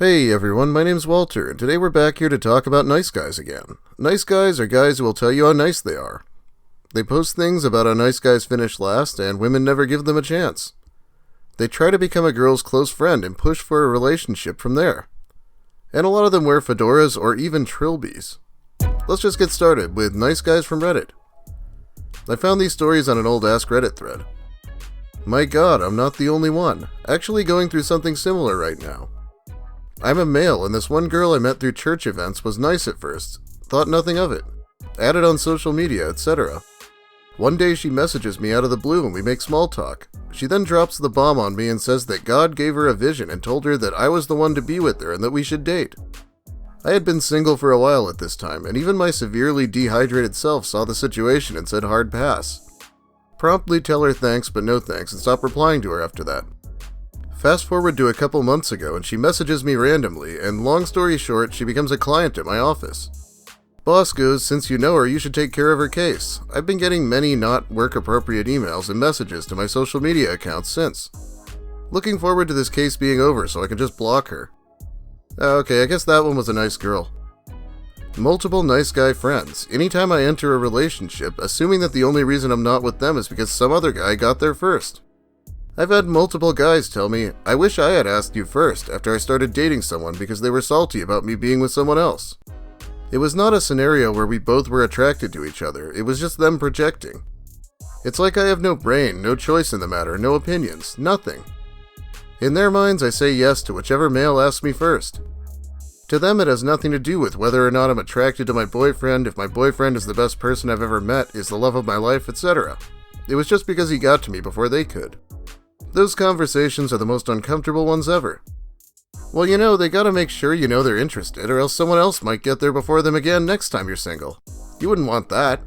Hey everyone, my name's Walter, and today we're back here to talk about nice guys again. Nice guys are guys who will tell you how nice they are. They post things about how nice guys finish last, and women never give them a chance. They try to become a girl's close friend and push for a relationship from there. And a lot of them wear fedoras or even trilbies. Let's just get started with nice guys from Reddit. I found these stories on an old Ask Reddit thread. My god, I'm not the only one. Actually going through something similar right now. I'm a male, and this one girl I met through church events was nice at first. Thought nothing of it. Added on social media, etc. One day she messages me out of the blue and we make small talk. She then drops the bomb on me and says that God gave her a vision and told her that I was the one to be with her and that we should date. I had been single for a while at this time, and even my severely dehydrated self saw the situation and said hard pass. Promptly tell her thanks but no thanks and stop replying to her after that. Fast forward to a couple months ago and she messages me randomly, and long story short, she becomes a client at my office. Boss goes, since you know her, you should take care of her case. I've been getting many not work-appropriate emails and messages to my social media accounts since. Looking forward to this case being over so I can just block her. Okay, I guess that one was a nice girl. Multiple nice guy friends. Anytime I enter a relationship, assuming that the only reason I'm not with them is because some other guy got there first. I've had multiple guys tell me, I wish I had asked you first after I started dating someone because they were salty about me being with someone else. It was not a scenario where we both were attracted to each other, it was just them projecting. It's like I have no brain, no choice in the matter, no opinions, nothing. In their minds, I say yes to whichever male asks me first. To them, it has nothing to do with whether or not I'm attracted to my boyfriend, if my boyfriend is the best person I've ever met, is the love of my life, etc. It was just because he got to me before they could. Those conversations are the most uncomfortable ones ever. Well, they gotta make sure you know they're interested, or else someone else might get there before them again next time you're single. You wouldn't want that.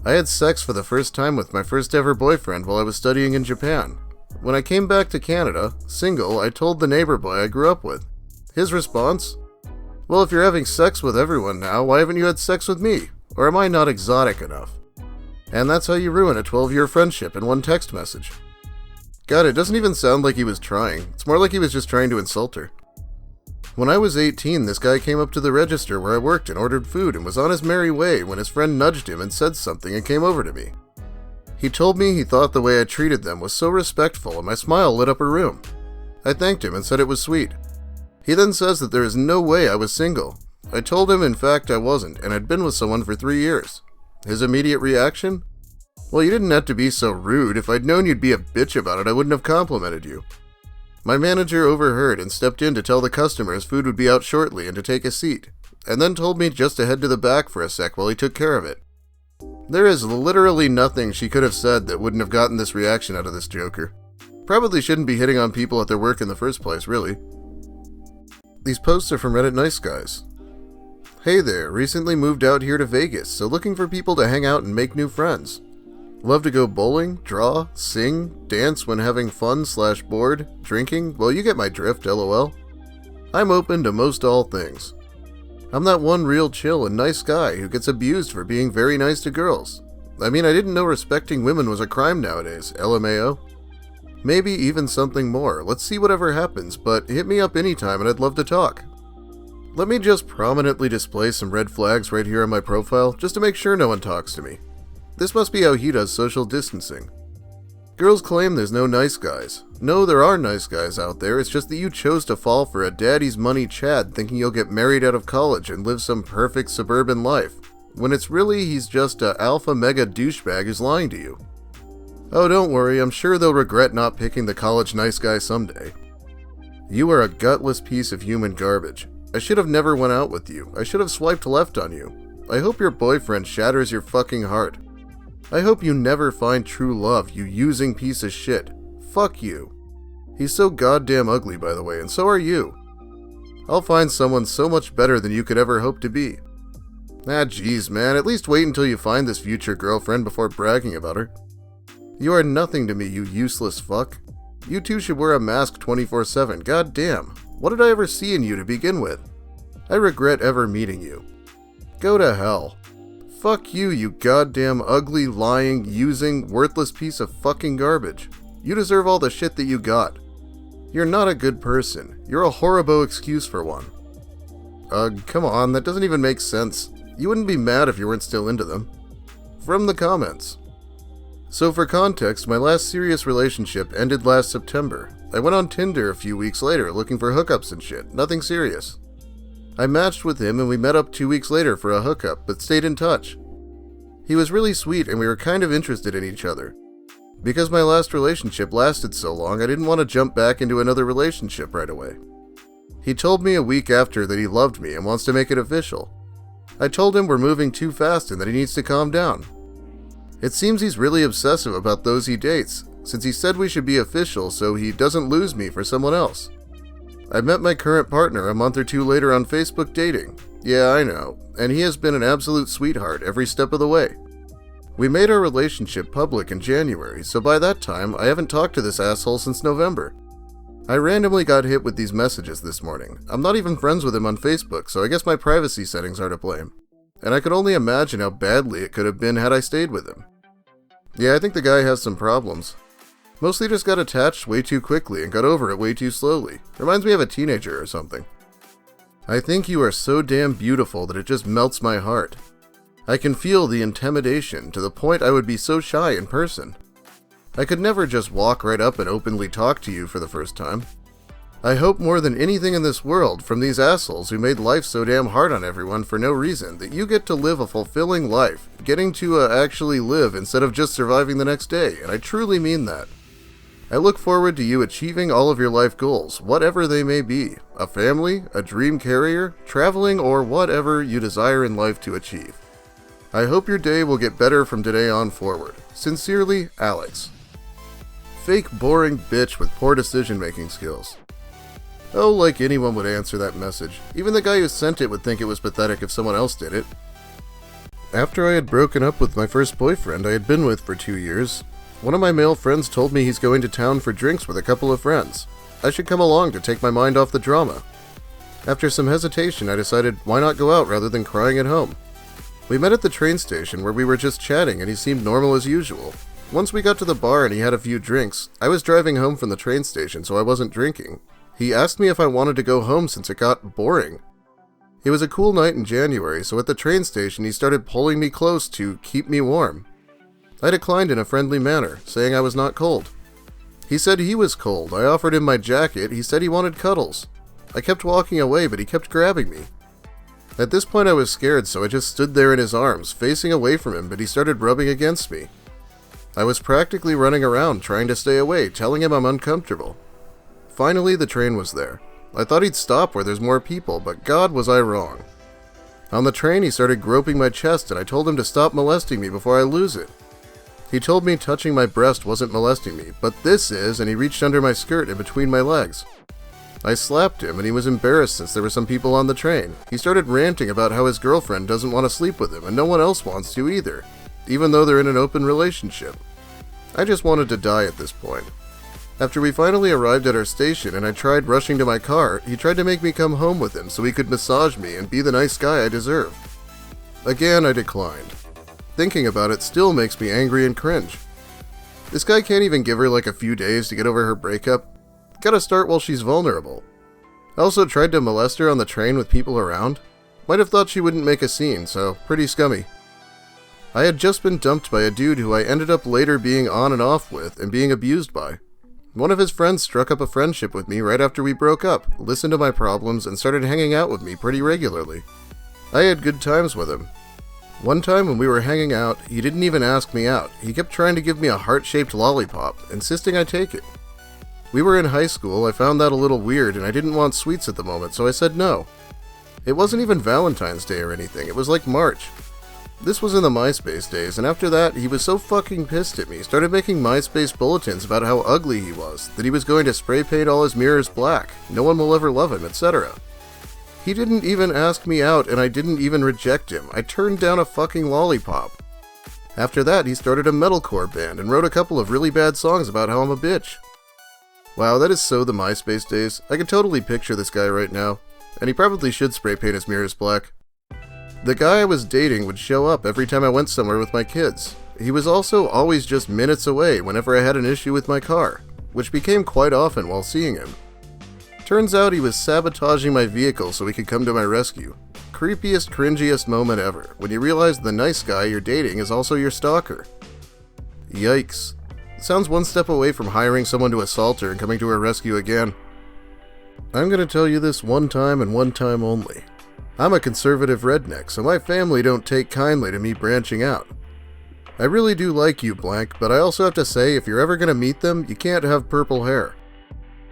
I had sex for the first time with my first ever boyfriend while I was studying in Japan. When I came back to Canada, single, I told the neighbor boy I grew up with. His response? Well, if you're having sex with everyone now, why haven't you had sex with me? Or am I not exotic enough? And that's how you ruin a 12-year friendship in one text message. God, it doesn't even sound like he was trying. It's more like he was just trying to insult her. When I was 18, this guy came up to the register where I worked and ordered food and was on his merry way when his friend nudged him and said something and came over to me. He told me he thought the way I treated them was so respectful and my smile lit up a room. I thanked him and said it was sweet. He then says that there is no way I was single. I told him in fact I wasn't and I'd been with someone for 3 years. His immediate reaction? Well, you didn't have to be so rude. If I'd known you'd be a bitch about it, I wouldn't have complimented you. My manager overheard and stepped in to tell the customers food would be out shortly and to take a seat, and then told me just to head to the back for a sec while he took care of it. There is literally nothing she could have said that wouldn't have gotten this reaction out of this joker. Probably shouldn't be hitting on people at their work in the first place, really. These posts are from Reddit Nice Guys. Hey there, recently moved out here to Vegas, so looking for people to hang out and make new friends. Love to go bowling, draw, sing, dance when having fun/bored, drinking, well you get my drift, lol. I'm open to most all things. I'm that one real chill and nice guy who gets abused for being very nice to girls. I mean, I didn't know respecting women was a crime nowadays, LMAO. Maybe even something more, let's see whatever happens, but hit me up anytime and I'd love to talk. Let me just prominently display some red flags right here on my profile, just to make sure no one talks to me. This must be how he does social distancing. Girls claim there's no nice guys. No, there are nice guys out there, it's just that you chose to fall for a daddy's money Chad thinking you'll get married out of college and live some perfect suburban life, when it's really he's just a alpha mega douchebag who's lying to you. Oh, don't worry, I'm sure they'll regret not picking the college nice guy someday. You are a gutless piece of human garbage. I should have never went out with you. I should have swiped left on you. I hope your boyfriend shatters your fucking heart. I hope you never find true love, you using piece of shit. Fuck you. He's so goddamn ugly, by the way, and so are you. I'll find someone so much better than you could ever hope to be. Ah, jeez, man, at least wait until you find this future girlfriend before bragging about her. You are nothing to me, you useless fuck. You two should wear a mask 24/7, goddamn. What did I ever see in you to begin with? I regret ever meeting you. Go to hell. Fuck you, you goddamn ugly, lying, using, worthless piece of fucking garbage. You deserve all the shit that you got. You're not a good person. You're a horrible excuse for one. Come on, that doesn't even make sense. You wouldn't be mad if you weren't still into them. From the comments. So for context, my last serious relationship ended last September. I went on Tinder a few weeks later looking for hookups and shit, nothing serious. I matched with him and we met up 2 weeks later for a hookup, but stayed in touch. He was really sweet and we were kind of interested in each other. Because my last relationship lasted so long, I didn't want to jump back into another relationship right away. He told me a week after that he loved me and wants to make it official. I told him we're moving too fast and that he needs to calm down. It seems he's really obsessive about those he dates, since he said we should be official so he doesn't lose me for someone else. I met my current partner a month or two later on Facebook dating. Yeah, I know, and he has been an absolute sweetheart every step of the way. We made our relationship public in January, so by that time, I haven't talked to this asshole since November. I randomly got hit with these messages this morning. I'm not even friends with him on Facebook, so I guess my privacy settings are to blame. And I could only imagine how badly it could have been had I stayed with him. Yeah, I think the guy has some problems. Mostly just got attached way too quickly and got over it way too slowly. Reminds me of a teenager or something. I think you are so damn beautiful that it just melts my heart. I can feel the intimidation to the point I would be so shy in person. I could never just walk right up and openly talk to you for the first time. I hope more than anything in this world from these assholes who made life so damn hard on everyone for no reason that you get to live a fulfilling life, getting to actually live instead of just surviving the next day, and I truly mean that. I look forward to you achieving all of your life goals, whatever they may be, a family, a dream career, traveling, or whatever you desire in life to achieve. I hope your day will get better from today on forward. Sincerely, Alex. Fake boring bitch with poor decision-making skills. Oh, like anyone would answer that message. Even the guy who sent it would think it was pathetic if someone else did it. After I had broken up with my first boyfriend I had been with for 2 years, one of my male friends told me he's going to town for drinks with a couple of friends. I should come along to take my mind off the drama. After some hesitation, I decided why not go out rather than crying at home. We met at the train station where we were just chatting and he seemed normal as usual. Once we got to the bar and he had a few drinks, I was driving home from the train station so I wasn't drinking. He asked me if I wanted to go home since it got boring. It was a cool night in January, so at the train station he started pulling me close to keep me warm. I declined in a friendly manner, saying I was not cold. He said he was cold. I offered him my jacket. He said he wanted cuddles. I kept walking away, but he kept grabbing me. At this point I was scared, so I just stood there in his arms, facing away from him, but he started rubbing against me. I was practically running around, trying to stay away, telling him I'm uncomfortable. Finally, the train was there. I thought he'd stop where there's more people, but God was I wrong. On the train, he started groping my chest, and I told him to stop molesting me before I lose it. He told me touching my breast wasn't molesting me, but this is, and he reached under my skirt and between my legs. I slapped him, and he was embarrassed since there were some people on the train. He started ranting about how his girlfriend doesn't want to sleep with him, and no one else wants to either, even though they're in an open relationship. I just wanted to die at this point. After we finally arrived at our station and I tried rushing to my car, he tried to make me come home with him so he could massage me and be the nice guy I deserve. Again, I declined. Thinking about it still makes me angry and cringe. This guy can't even give her like a few days to get over her breakup. Gotta start while she's vulnerable. I also tried to molest her on the train with people around. Might have thought she wouldn't make a scene, so pretty scummy. I had just been dumped by a dude who I ended up later being on and off with and being abused by. One of his friends struck up a friendship with me right after we broke up, listened to my problems, and started hanging out with me pretty regularly. I had good times with him. One time when we were hanging out, he didn't even ask me out. He kept trying to give me a heart-shaped lollipop, insisting I take it. We were in high school. I found that a little weird and I didn't want sweets at the moment, so I said no. It wasn't even Valentine's Day or anything, it was like March. This was in the Myspace days, and after that, he was so fucking pissed at me, started making Myspace bulletins about how ugly he was, that he was going to spray paint all his mirrors black, no one will ever love him, etc. He didn't even ask me out, and I didn't even reject him. I turned down a fucking lollipop. After that, he started a metalcore band and wrote a couple of really bad songs about how I'm a bitch. Wow, that is so the Myspace days. I can totally picture this guy right now, and he probably should spray paint his mirrors black. The guy I was dating would show up every time I went somewhere with my kids. He was also always just minutes away whenever I had an issue with my car, which became quite often while seeing him. Turns out he was sabotaging my vehicle so he could come to my rescue. Creepiest, cringiest moment ever, when you realize the nice guy you're dating is also your stalker. Yikes. Sounds one step away from hiring someone to assault her and coming to her rescue again. I'm gonna tell you this one time and one time only. I'm a conservative redneck, so my family don't take kindly to me branching out. I really do like you, blank, but I also have to say if you're ever gonna meet them, you can't have purple hair.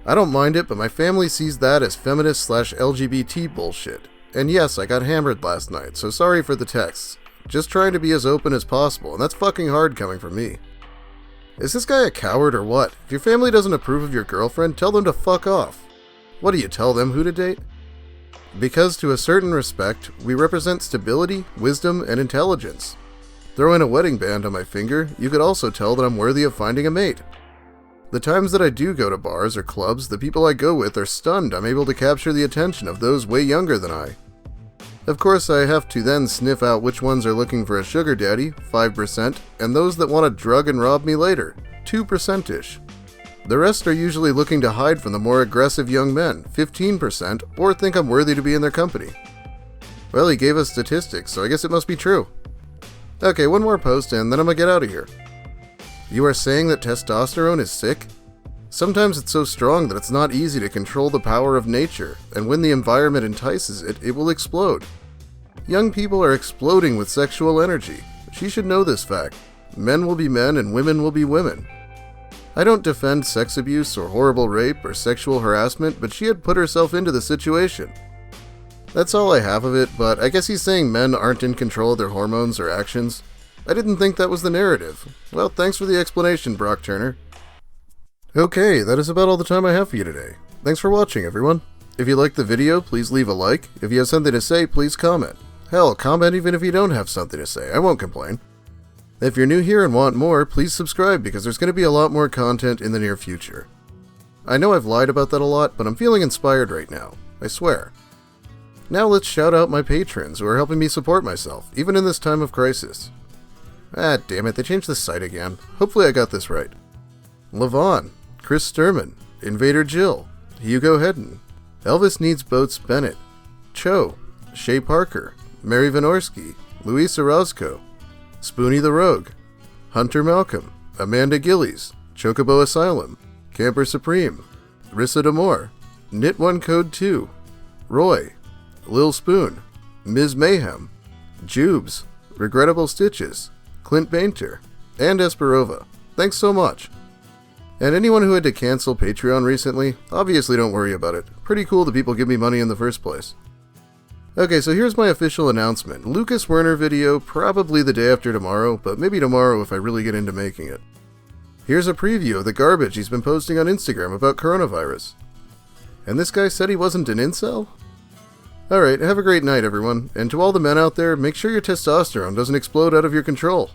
I don't mind it, but my family sees that as feminist/LGBT bullshit. And yes, I got hammered last night, so sorry for the texts. Just trying to be as open as possible, and that's fucking hard coming from me. Is this guy a coward or what? If your family doesn't approve of your girlfriend, tell them to fuck off. What do you tell them who to date? Because to a certain respect, we represent stability, wisdom, and intelligence. Throw in a wedding band on my finger, you could also tell that I'm worthy of finding a mate. The times that I do go to bars or clubs, the people I go with are stunned I'm able to capture the attention of those way younger than I. Of course, I have to then sniff out which ones are looking for a sugar daddy, 5%, and those that want to drug and rob me later, 2%-ish. The rest are usually looking to hide from the more aggressive young men, 15%, or think I'm worthy to be in their company. Well, he gave us statistics, so I guess it must be true. Okay, one more post and then I'm gonna get out of here. You are saying that testosterone is sick? Sometimes it's so strong that it's not easy to control the power of nature, and when the environment entices it, it will explode. Young people are exploding with sexual energy. She should know this fact. Men will be men and women will be women. I don't defend sex abuse or horrible rape or sexual harassment, but she had put herself into the situation. That's all I have of it, but I guess he's saying men aren't in control of their hormones or actions. I didn't think that was the narrative. Well, thanks for the explanation, Brock Turner. Okay, that is about all the time I have for you today. Thanks for watching, everyone. If you liked the video, please leave a like. If you have something to say, please comment. Hell, comment even if you don't have something to say. I won't complain. If you're new here and want more, please subscribe because there's going to be a lot more content in the near future. I know I've lied about that a lot, but I'm feeling inspired right now. I swear. Now let's shout out my patrons who are helping me support myself, even in this time of crisis. Ah, damn it, they changed the site again. Hopefully I got this right. Levon, Chris Sturman, Invader Jill, Hugo Hedden, Elvis Needs Boats Bennett, Cho, Shay Parker, Mary Vinorsky, Luis Orozco, Spoonie the Rogue, Hunter Malcolm, Amanda Gillies, Chocobo Asylum, Camper Supreme, Rissa Damore, Knit One Code 2, Roy, Lil Spoon, Ms. Mayhem, Jubes, Regrettable Stitches, Clint Bainter, and Esperova. Thanks so much. And anyone who had to cancel Patreon recently, obviously don't worry about it. Pretty cool that people give me money in the first place. Okay, so here's my official announcement. Lucas Werner video, probably the day after tomorrow, but maybe tomorrow if I really get into making it. Here's a preview of the garbage he's been posting on Instagram about coronavirus. And this guy said he wasn't an incel? Alright, have a great night everyone, and to all the men out there, make sure your testosterone doesn't explode out of your control.